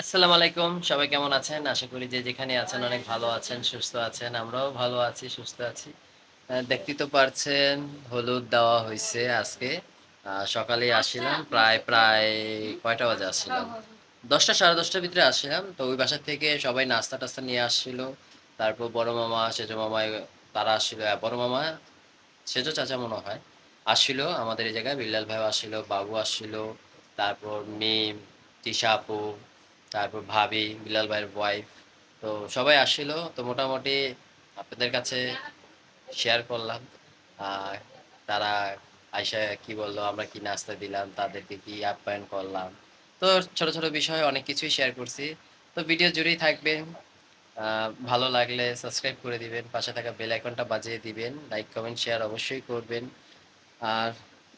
আসসালামু আলাইকুম। সবাই কেমন আছেন? আশা করি যে যেখানে আছেন অনেক ভালো আছেন, সুস্থ আছেন। আমরাও ভালো আছি, সুস্থ আছি। দেখতেই তো পারছেন হলুদ দেওয়া হইছে আজকে। সকালেই আসছিলাম। প্রায় কয়টা বাজে আসছিলাম? ১০টা ১০:৩০ র ভিতরে আসছিলাম। তো ওই বাসা থেকে সবাই নাস্তা-টাস্তা নিয়ে আসছিল। তারপর বড় মামা, সেজো মামা তারা আসছিল। বড় মামা, সেজো চাচা মনে হয় আসছিল আমাদের এই জায়গায়। বিল্লাল ভাইও আসছিল, বাবু আসছিল, তারপর মিম, তিশা আপু, তারপর ভাবি, বিলাল ভাইয়ের ওয়াইফ। তো সবাই আসছিল। তো মোটামুটি আপনাদের কাছে শেয়ার করলাম। আহ, তারা আইসা কি বললো, আমরা কি নাস্তা দিলাম, তাদেরকে কি আপ্যায়ন করলাম। তো ছোট ছোট বিষয় অনেক কিছুই শেয়ার করছি। তো ভিডিও জুড়েই থাকবেন। ভালো লাগলে সাবস্ক্রাইব করে দিবেন, পাশে থাকা বেল আইকনটা বাজিয়ে দিবেন, লাইক কমেন্ট শেয়ার অবশ্যই করবেন। আর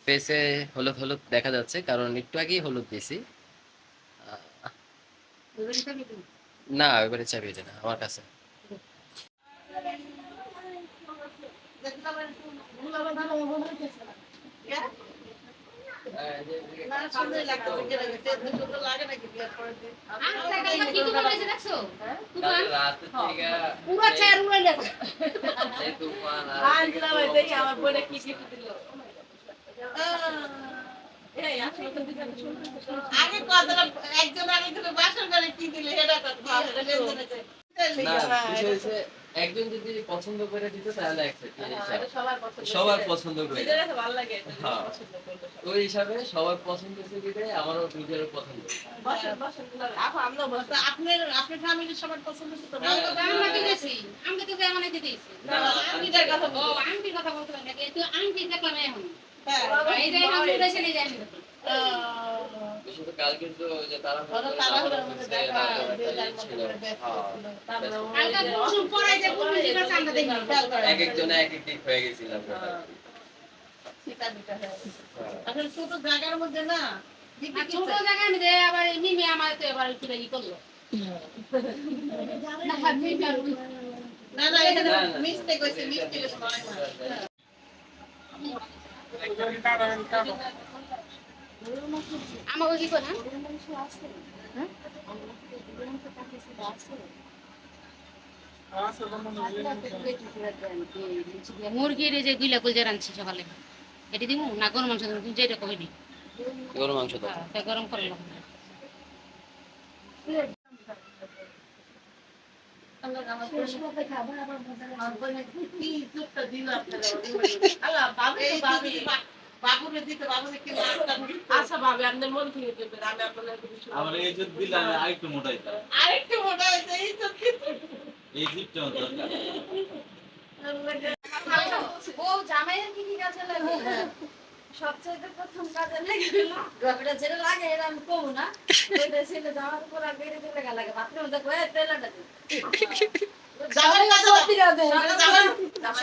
ফেসে হলুদ হলুদ দেখা যাচ্ছে, কারণ একটু আগেই হলুদ দিছি। আহ, না, ওইবারে চাবি এটা না আমার কাছে। আগে কথাটা একজন আরেকজনের বাসার ঘরে কি দিলে এটা কথা না, বিষয় হচ্ছে একজন যদি পছন্দ করে দিত তাহলে accept, এই হিসাব। সবার পছন্দ করে। হ্যাঁ। ওই হিসাবে সবার পছন্দ হচ্ছে বিধায় আমারও নিজেরও পছন্দ। আপনার আপনার ফ্যামিলির সবার পছন্দ হচ্ছে তো না, আমরা তো না, গেছি আমি তো মানে দিতেছি না, আমিটার কথা ও বলছি আন্টি কথা বলতে পারি না কিন্তু আন্টি দেখলাম এখন হ্যাঁ এই যে আমি উড়েছে নিয়ে যাই শুধু কালকে তো ওই যে তারা তাড়াহুড়োর মধ্যে দেখা ছিল। কালকে কুসুম পড়াই যে কোন দিন আছে আমরা দেখি এক একজনে এক এক দিক হয়ে গেছিলাম। আসলে ছোট জায়গার মধ্যে না আর ছোট জায়গায় আমি দেয় আবার মিমি আমার তো এবার একটু ই করলো না না এখানে মিস্টেক হয়েছে মিস্টেক হয়েছে আমাকে কি করে মুরগির যে গুলা কুলজা রাঁধছি সকালে এটি দিব না গরম মাংস দিব তুমি যেটা কইনি গরু মাংস দাও। হ্যাঁ গরম করলাম বাবুরে দিতে বাবুরে কি আচ্ছা ভাবে আপনার মন থেকে দেবেন আমি আপনার আমার এই যে দিলে আমি আরেকটু মোটাইতা আরেকটু মোটা হয়েছে এই তো এই জিপটা আমার দরকার ও জামাইয়ের কি কি কাজে লাগে সবচেয়ে প্রথম কাজে লেগে গেল এটা যেটা লাগে এটা আমি কমু না ওইটা ছিল জামার উপর আর বেড়ে দিলে গা লাগে বাথরুমে দেখো এই তেলাটা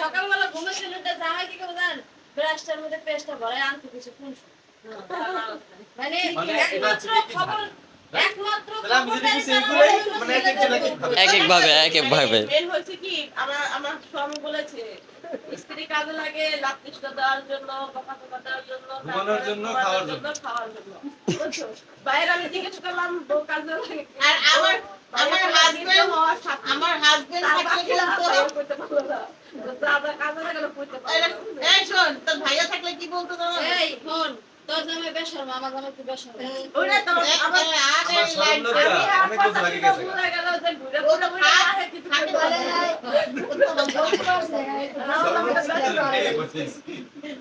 সকালবেলা ঘুমে ছিল জামাই কি করে জানেন ব্রাশটার মধ্যে পেস্টটা ভরায় আনতে কিছু কোন মানে একমাত্র খবর একমাত্র এক এক ভাবে এক এক ভাবে মেন হচ্ছে কি আমার আমার স্বামী বলেছে স্ত্রী কাজে লাগে লাকৃষ্ণ দেওয়ার জন্য বকা বকা দেওয়ার জন্য ঘুমানোর জন্য খাওয়ার জন্য বুঝছো? বাইরে আমি জিজ্ঞেস করলাম বউ কাজে লাগে আর আমার আমার হাজবেন্ড থাকলে করতে পারলো না দাদা কাজে লাগালে করতে পারলো এই শোন তোর ভাইয়া থাকলে কি বলতো জানো এই ফোন তোর জামাই বেশর আমার জামাই কি বেশর ওরে তো আমার আমার সরম লজ্জা অনেক বছর আগে গেছে ভুলে গেল যে ঘুরে ঘুরে ঘুরে আহে কিছু থাকে বলে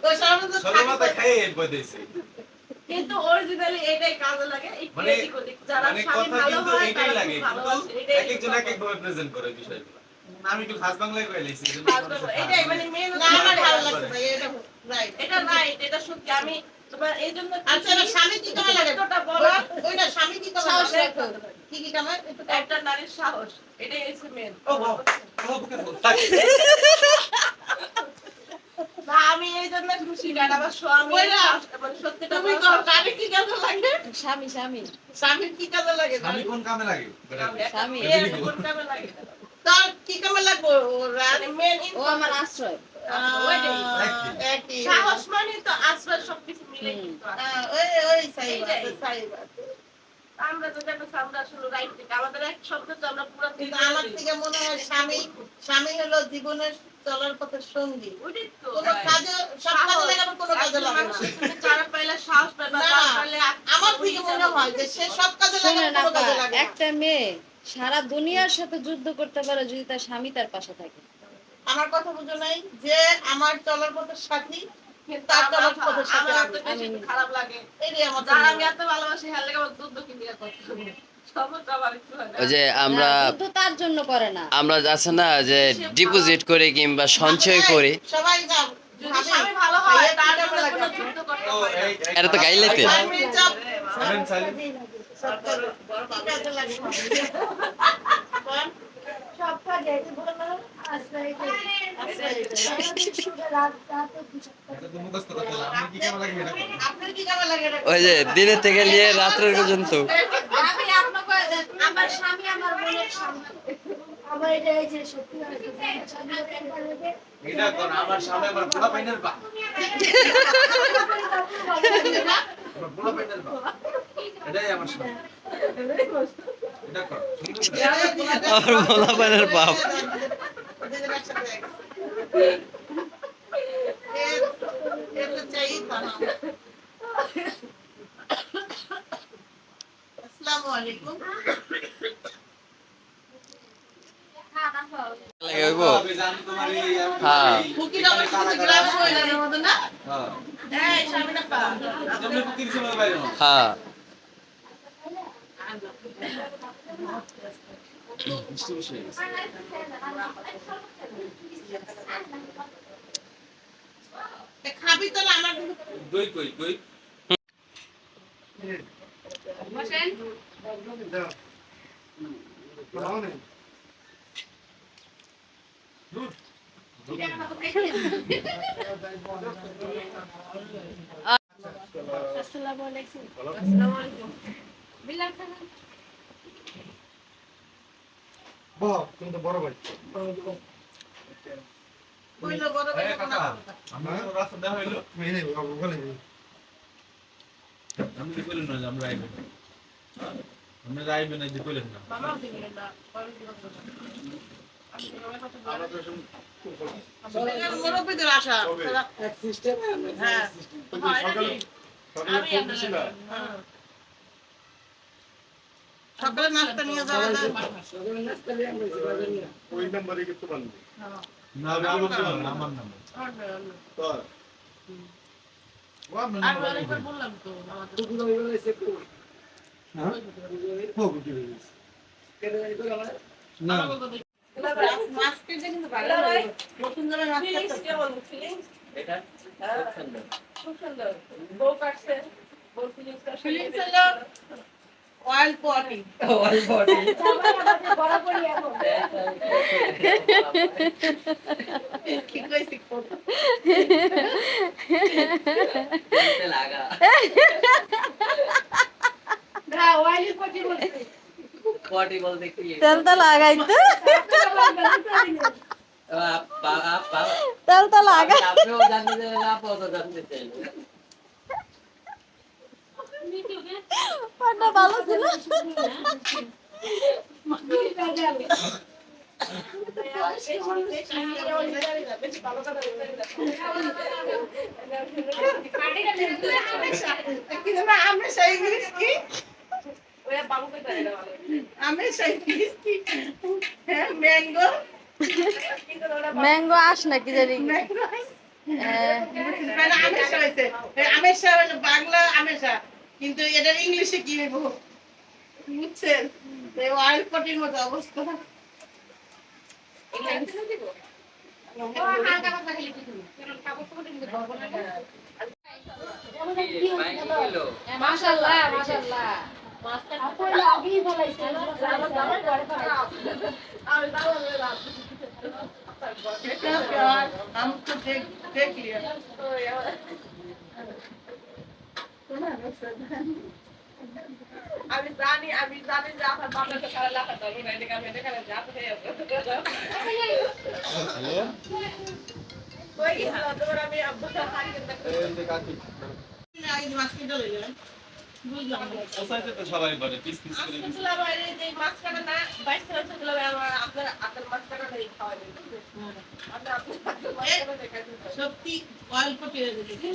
ওই সামনে সরমাতা খাই বদেছি কিন্তু অরিজিনালি এটাই কাজে লাগে একটু মানে এদিক ওদিক যারা মানে স্বামী কথা ভালো কিন্তু হয় এটাই তারা লাগে খুব কিন্তু ভালোবাসে এটাই এক একজন এক এক ভাবে প্রেজেন্ট করে বিষয়গুলো আমি একটু খাস বাংলায় কইলাইছি এটাই মানে মেন না আমার ভালো লাগছে ভাই এটা রাইট এটা রাইট এটা সত্যি আমি তোমার এই জন্য আচ্ছা না স্বামী কি কামে লাগে তোটা বলো ওইটা স্বামী কি কামে লাগে কি কি কামে একটা নারীর সাহস এটাই হচ্ছে মেন ও বাবা ও বুকে না আমি এই জন্য খুশি কারণ আমার স্বামী মানে সত্যিটা তুমি স্বামী কি কাজে লাগে স্বামী স্বামী স্বামী কি কাজে লাগে আমি কোন কামে লাগে স্বামী কোন কামে লাগে তার কি কামে লাগবে মেন ও আমার আশ্রয় সাহস মানে তো আশ্রয় সবকিছু মিলে কিন্তু ওই ওই সাই বাত আমরা তো জানো আমরা শুরু রাইট থেকে আমাদের এক শব্দ তো আমরা পুরো কিন্তু আমার থেকে মনে হয় স্বামী হলো জীবনের চলার পথের সঙ্গী কোনো কাজে সব কাজে লাগানো কোনো কাজে লাগে না যারা পাইলে সাহস পায় বা যারা পাইলে আমার থেকে মনে হয় যে সে সব কাজে লাগানো শোনেন কোনো আপা, কাজে লাগে না একটা মেয়ে সারা দুনিয়ার সাথে যুদ্ধ করতে পারে যদি তার স্বামী তার পাশে থাকে। আমার কথা বুঝো নাই যে আমার চলার পথের সাথী তার চলার পথের সাথে আমি খারাপ লাগে এই আমার যারা আমি এত ভালোবাসি হ্যাঁ লাগে আমার দুধ কিনে করতে হবে সমস্যা আমার একটু হয় না ওই যে আমরা না, যুদ্ধ তার জন্য করে না। আমরা আছে না যে ডিপোজিট করে কিংবা সঞ্চয় করে, সবাই যাও যদি স্বামী ভালো হয় তার জন্য কোনো যুদ্ধ করতে হয় না এটা তো গাইলেতে স্বামী যাও সাইলেন্ট সব বড় কাজে লাগে সব কাজে এই যে বললাম আজকে এটা তো মুখস্থ করতে হবে আমি কি কেমন লাগবে এটা করো। আপনার কি কেমন লাগে এটা ওই যে দিনের থেকে নিয়ে রাত্রের পর্যন্ত আমি আপনাকে আমার স্বামী আমার বোনের স্বামী। আমার এটা এই যে সত্যি স্বামী এটা কোন আমার সামনে আমার পুরো ফাইনাল বা আমার পুরো ফাইনাল বা এটাই আমার সামনে এটা কর আর বলা পানের বাপ আসসালামু আলাইকুম লাগে হইবো। আমি জানি তোমার এই হ্যাঁ। বুকিটা আমার সাথে গ্রামে হইলার মতো না হ্যাঁ এই সামনে পা তুমি কি কিছু বাইরে না হ্যাঁ মিষ্টি মিষ্টি খাবি তো না আমার দই কই দই বসেন। আসসালামু আলাইকুম বিল্লাহ খান। তুমি তো বড় ভাই কইলো বড় ভাই এই কাকা আমরা তো রাস্তা দেখা হইলো তুমি এনে বাবু বলে আমি কি কইলেন না আমরা আইব আমরা যাইবে না যে কইলেন না মামা দিবেন না আমরা তো সব মুরব্বীদের আশা এক সিস্টেম হ্যাঁ সকালে আমি সকালে নাস্তা নিয়ে যাওয়া যায় সকালে নাস্তা নিয়ে আমরা ওই নম্বরে কিন্তু বলবো না আমার নাম আমার নাম তো ও আমরা আর অনেকবার বললাম তো আমাদের তুমি ওই এসে কো হ্যাঁ ও গুটি হইছে কেন এই করে আমার না মাস্কে যে কিন্তু ভালো নতুন জামা নাস্তা কেমন ফিলিংস এটা খুব সুন্দর বউ কাটছে বউ ফিলিংস হলো অয়েল পটি বরাবরই এখন কি কইছি লাগা না ওয়াইলি পটি বলছে পটি বলতে কি তেল তো লাগাইতো, তেল তো লাগা। আপনিও জানতে চাইলেন, আপনিও তো জানতে চাইলেন। পান্ডা ভালো ছিল। আমেশা ইংলিশ কি আমেশা ইংলিশ কি হ্যাঁ ম্যাঙ্গো ম্যাঙ্গো আস নাকি জানি। আমেশা হয়েছে আমেশা হলো বাংলা আমেশা কিন্তু এটার ইংলিশে কি হইব বুঝছেন অয়েল পটির মতো অবস্থা হালকা কথা খালি কিছু না। কারণ কাপড় চোপড় কিন্তু ধরবো না। মাশাআল্লাহ মাশাআল্লাহ। আপনি আগেই বলাইছে हम तो देख लिया আমি জানি যে আপনার বাবার তো কালা লাখা তো না এদিকে আমি এখানে যাব হয়ে হ্যালো কই গেছিল তোর আমি আব্বু তো হারিয়ে গেছে এই যে কাকি আগে মাছ কিনে লইলেন বুঝলাম না। সোসাইটি তো সবাই করে পিস পিস করে আজকে দিছে। দুলাভাইয়ের এই যে মাছ কাটা না, 22 টাকা হচ্ছে দুলাভাই আমার আপনার হাতের মাছ কাটাটাই খাওয়াবেন, বুঝলেন? আপনার হাতের মাছ কাটাটাই খাইতে হবে। সত্যি অয়েল পটিয়ে দিয়েছে।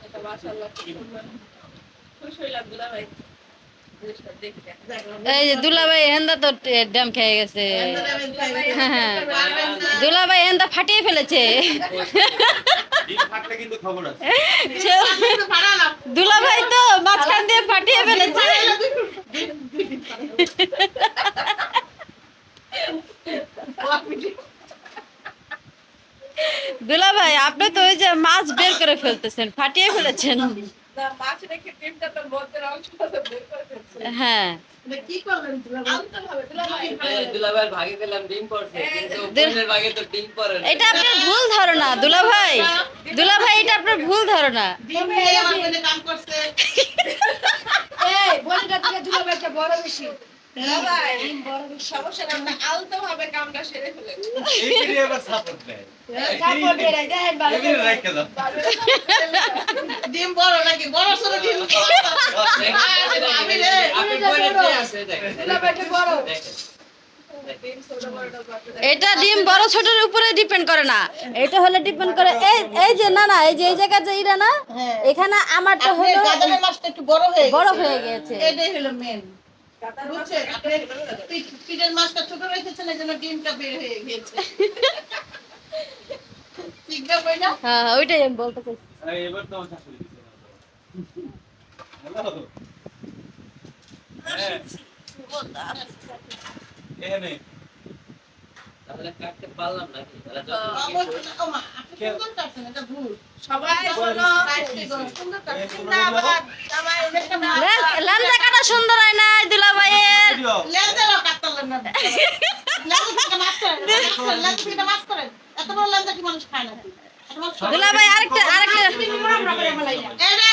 এটা মাশাআল্লাহ খুব সুন্দর। খুশি হইলাম দুলাভাই জিনিসটা দেখে। এই যে দুলাভাই হেন্দা তো ড্যাম খেয়ে গেছে হ্যাঁ দুলাভাই হেন্দা ফাটিয়ে ফেলেছে ডিম ফাটলে কিন্তু খবর আছে। দুলাভাই তো মাঝখান দিয়ে ফাটিয়ে ফেলেছে দুলাভাই আপনি তো ওই যে মাছ বের করে ফেলতেছেন ফাটিয়ে ফেলেছেন না, মাছ রেখে ডিমটা তো মধ্যের অংশটা তো বের করে ফেলছে। হ্যাঁ কি করলেন দুলাভাই? আলতো ভাবে দুলাভাই দুলাভাইয়ের ভাগে পেলাম ডিম পড়ছে, কিন্তু বোনের ভাগে তো ডিম পড়ে না। এটা আপনার ভুল ধারণা দুলাভাই দুলাভাই এটা আপনার ভুল ধারণা ডিম খেয়ে আমার বোনে কাম করছে। এই বোনটা থেকে দুলাভাইটা বড় বেশি দুলাভাই, সমস্যা নাই, আমরা আলতো ভাবে কামটা সেরে ফেলেন। এইটারই আবার সাপোর্ট দেয়। কাপড় বের হয় দেখেন ভালো এগুলো রাখতে দাও। ডিম বড় নাকি? বড় সরো ডিম। আমি রে, আপনি বোনের চেয়ে আছে, দেখেন। দুলাভাইটা বড় দেখেন। ডিম ছোট বড়টা করতে দেয়। এটা ডিম বড় ছোটের উপরে ডিপেন্ড করে না এটা হলে ডিপেন্ড করে এই এই যে না না এই যে এই জায়গা যে ইরা না হ্যাঁ। এখানে আমারটা আপনি হলো গাজরের মাছটা একটু বড় হয়ে বড় গেছে। হয়ে গেছে এটাই হলো মেন। বুঝছেন? আপনি পিঠের মাছটা ছোট রেখেছেন, এই জন্য ডিমটা বের হয়ে গিয়েছে। ঠিক না ভাই না? হ্যাঁ হ্যাঁ, ওইটাই আমি বলতে চাইছি আরে এবার তো আমার শাশুড়ি দিছে। হ্যালো। হ্যাঁ, এখানে। তাহলে কাটতে পারলাম নাকি? তাহলে যত অবশ্যই না। ও মা, আপনি সুন্দর কাটছেন, এটা ভুল। সবাই শোনো, সুন্দর কাটছেন। জিন্দাবাদ। জামাই দেখে না। লাঞ্জা কাটা সুন্দর হয় না দুলাভাইয়ের ভিডিও। লেন্সেরও কাটতালেন না। লেন্স থেকে মাছ করেন। লেন্স থেকে মাছ করেন। এত বড় লেন্স কি মানুষ খায় না? এত মাছ খায় না। দুলাভাই আরেকটা এই রে,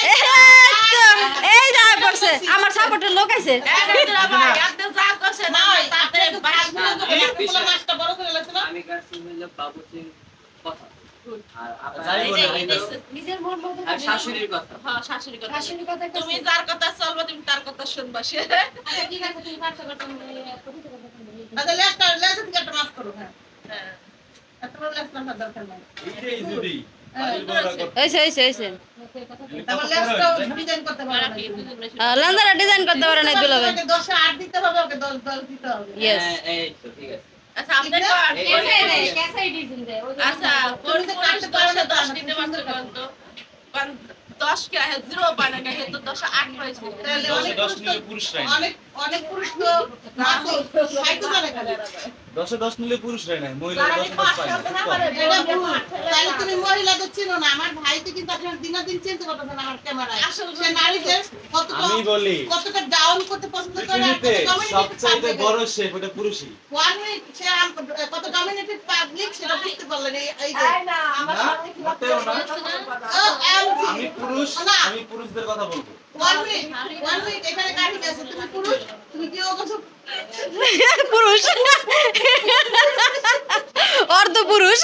এই যা পড়ছে আমার সাপোর্টের লোক আছে নয়, আপনি একটু ভাগগুলো করবেন। আপনি বলে মাছটা বড় করে লেছেন না? আমি কাটছি হইলো বাবুর্চির কথা। আর যাই বলো, আপনার নিজের মন মতো আর শাশুড়ির কথা। শাশুড়ি কথা তুমি যার কথা চলবো, তুমি তার কথা শুনবা। সে ঠিক আছে তুমি পাঁচটা কথা প্রতিটা কথা আচ্ছা, লেন্স থেকে একটা মাছ করো। হ্যাঁ, এত বড় লেন্স না দরকার নাই। এইটাই যদি। হ্যাঁ, হইছে হইছে হইছে তারপর লেন্সটা ডিজাইন করতে পারো না। লাঞ্জারা ডিজাইন করতে পারে না দুলাভাই ওকে 10 8 দিতে হবে, ওকে 10 10 দিতে হবে। ইয়েস হ্যাঁ, এই তো ঠিক আছে। আচ্ছা, আপনি তো ক্যাসাই ডিজাইন দেয় আচ্ছা, কোন যে কাটতে পারো না 10 দিতে পারছো তো 10 কে 0 পায় না, কে তো 10 8 পাইছে। তাহলে 10 নিলে পুরুষরাই না। অনেক অনেক পুরুষ তো খাইতে জানে খালি। 10 নিলে পুরুষরাই নাই, মহিলারা 10 পায় না। খুব কম। এটা ভুল। তাহলে তুমি মহিলাদের চিনো না। আমার ভাইকে কিন্তু আপনার দিন চিনতে পারতেছেন আমার ক্যামেরায়। সে নারীদের কতটা আমি বলি কতটা ডাউন করতে পছন্দ করে আর পৃথিবীতে কত dominated সবচাইতে public। বড় শেফ ওটা পুরুষই। 1 মিনিট সে কত ডমিনেটেড পাবলিক সেটা বুঝতে পারলেন এই যে না, মোটেও না। আমি পুরুষ, না। আমি পুরুষদের কথা বলবো। 1 মিনিট এখানে কাহিনী আছে। তুমি পুরুষ, তুমি কি ও কথা পুরুষ অর্ধ পুরুষ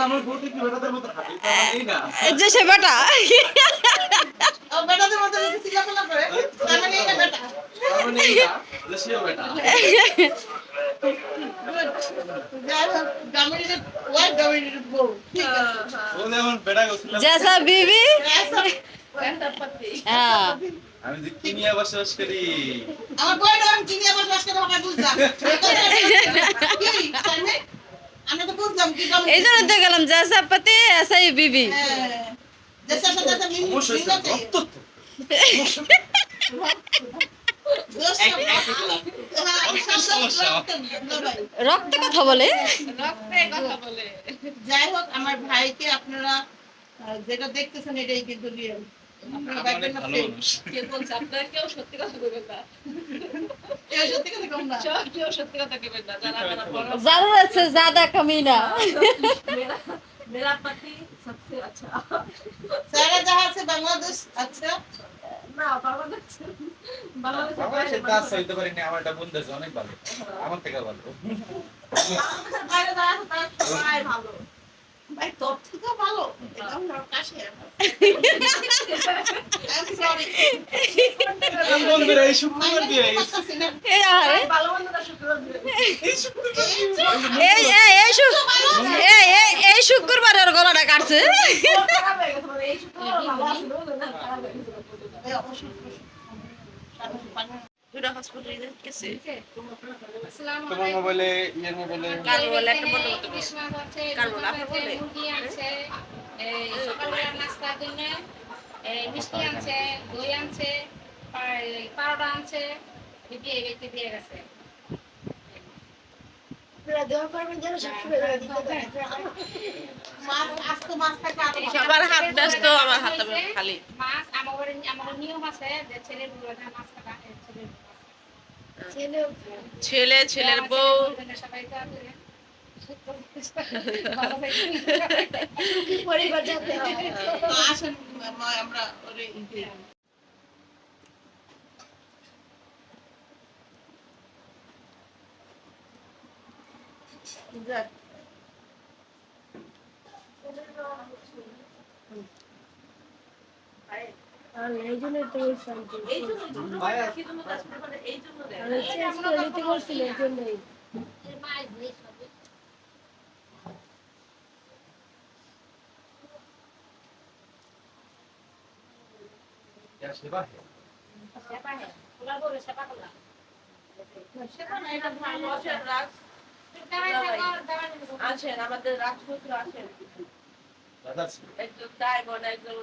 আমার বউকে কি বেটাদের মতো হাঁটি তা নেই না। যে সে বেটা ও বেটাদের মধ্যে যদি চিল্লাপাল্লা করে তার মানে এটা বেটা। আমার নেই না, যে সেও বেটা। যাই হোক, ডমিনেটেড ওয়াইফ ডমিনেটেড বউ, ঠিক আছে। ও যেমন বেটা গোসল। জैसा बीवी হ্যাঁ আমি যে কি নিয়ে বসবাস করি। আমার বই নাম চিনি আবার বাস করে হবে বুঝলাম। কি জানেন? আমরা তো বুঝলাম কি এই জন্য তো গেলাম जैसा पति ऐसा ही बीवी जैसा जैसा সমস্যা হচ্ছে রক্ত তো। রক্ত কথা বলে যাই হোক, আমার ভাইকে আপনারা যেটা দেখতেছেন এটাই কিন্তু রিয়েল। আপনারা অনেক দেখবেন না ভালো fake। মানুষ। কেউ সত্যি কথা কম না। जरूरत से ज्यादा कमीना सारा जहां से बांग्लादेश अच्छा বাংলাদেশের কাজ হইতে পারি না, আমার একটা বন্ধু আছে অনেক ভালো, আমার থেকে ভালো। ভাই তোর থেকেও ভালো এটা আমার কাছে I'm sorry এই বন্ধুরা এই শুক্রবার দিয়ে এই ভালো মন্দটা শুক্রবার দিবে। এই শুক্রবারের গলাটা কাটছে খারাপ হয়ে গেছে, মানে এই শুক্রবার ভালো আসলো, না খারাপ হয়ে গেছে। দুইটা হসপিটালে গেছে আসসালামু তোমার আলাইকুম। মোবাইলে ইয়ের মোবাইলে কাল বলে একটা এখানে বন্ধু হতো। ইলিশ মাছ আছে, কাল রুই বলে মাছ আপনার আছে, বলে? মুরগি আনছে, এই সকালবেলা নাস্তার জন্য মিষ্টি আনছে, দই আনছে, পাউডার আনছে, দিয়ে ব্যক্তি দিয়ে গেছে। আপনারা দোয়া করবেন যেন সব সুবিধা দিতে পারে মাছ আজকে মাছ থাকে আরো ভালো। সবার হাত ব্যস্ত, আমার হাত খালি। মাছ আমার নিয়ম আছে যে ছেলের বউ মাছ কাটা ছেলের বউ মাছ ছেলেও ছেলে, ছেলের আমার বউ, ছেলের সবাই তো আছে। ভালো থাকবেন। পরিবার যাতে হয় তো আসেন আমরা ওরে যাক আর এই জন্য তো শান্তি এই জন্য দুটো ভাইয়া। কি জন্য কাজ করে, মানে এই জন্য দেয়। আর চেঞ্জ করে নিতে বলছিল এই জন্যই মাছ দিয়ে সবই। সেবা হ্যাঁ, ওরা বলে সেবা করলাম। সেটা না এটা ভালো আসেন, রাজ, দাঁড়াই থাকো, দাঁড়াই থাকো। আসেন, আমাদের রাজপুত্র আসেন। দাদা একজন ড্রাইভার, একজন